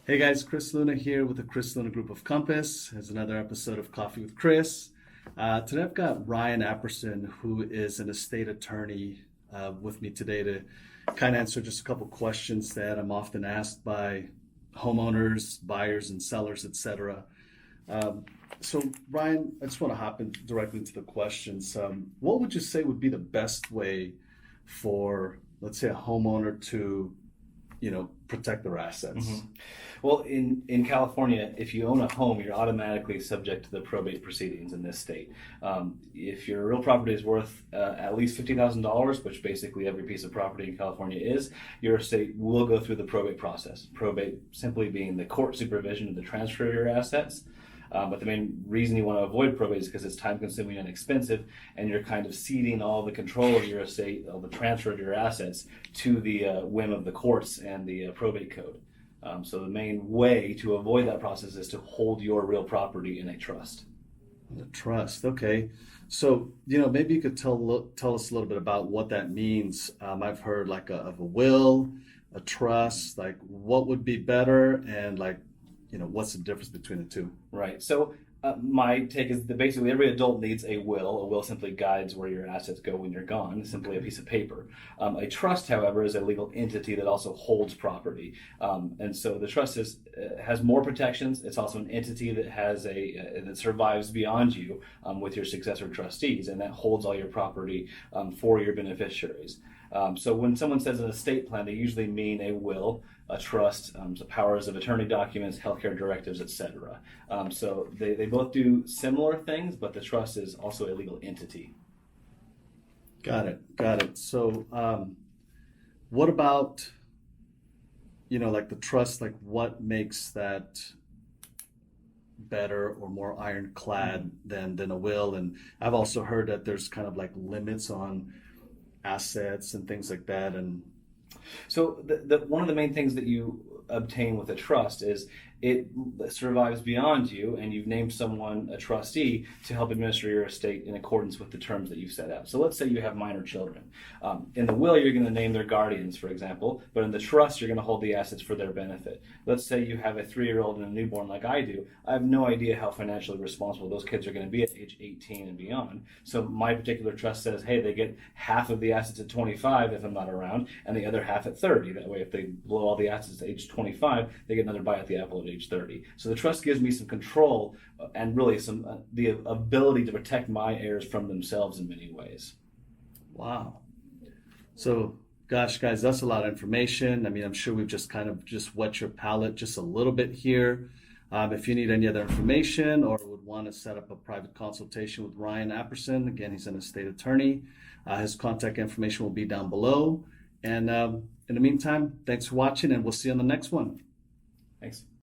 Hey guys, Chris Luna here with the Chris Luna Group of Compass. It's another episode of Coffee with Chris. Today I've got Ryan Apperson, who is an estate attorney, with me today to kind of answer just a couple questions that I'm often asked by homeowners, buyers, and sellers, etc. So Ryan, I just want to hop in directly into the questions. What would you say would be the best way for, let's say, a homeowner to, protect their assets? Well, in California, if you own a home, you're automatically subject to the probate proceedings in this state. If your real property is worth at least $50,000, which basically every piece of property in California is, your estate will go through the probate process. Probate simply being the court supervision of the transfer of your assets. But the main reason you want to avoid probate is because it's time consuming and expensive, and you're kind of ceding all the control of your estate, all the transfer of your assets to the whim of the courts and the probate code. So the main way to avoid that process is to hold your real property in a trust. The trust, okay. So, maybe you could tell us a little bit about what that means. I've heard of a will, a trust, like what would be better, and what's the difference between the two? Right. So my take is that basically every adult needs a will. A will simply guides where your assets go when you're gone. It's simply a piece of paper. A trust, however, is a legal entity that also holds property. And so the trust has more protections. It's also an entity that has that survives beyond you with your successor trustees, and that holds all your property for your beneficiaries. So when someone says an estate plan, they usually mean a will, a trust, so powers of attorney documents, healthcare directives, etc. So they both do similar things, but the trust is also a legal entity. Got it. So, what about, the trust, what makes that better or more ironclad than a will? And I've also heard that there's kind of limits on assets and things like that. And so one of the main things that you obtain with a trust is it survives beyond you, and you've named someone a trustee to help administer your estate in accordance with the terms that you've set out. So let's say you have minor children. In the will, you're going to name their guardians, for example, but in the trust, you're going to hold the assets for their benefit. Let's say you have a 3-year-old and a newborn like I do. I have no idea how financially responsible those kids are going to be at age 18 and beyond. So my particular trust says, hey, they get half of the assets at 25 if I'm not around, and the other half at 30. That way, if they blow all the assets at age 25, they get another bite at the apple at age 30. So the trust gives me some control and really the ability to protect my heirs from themselves in many ways. Wow. So, gosh, guys, that's a lot of information. I mean, I'm sure we've just kind of just whet your palate just a little bit here. If you need any other information or would want to set up a private consultation with Ryan Apperson, again, he's an estate attorney. His contact information will be down below. And in the meantime, thanks for watching, and we'll see you on the next one. Thanks.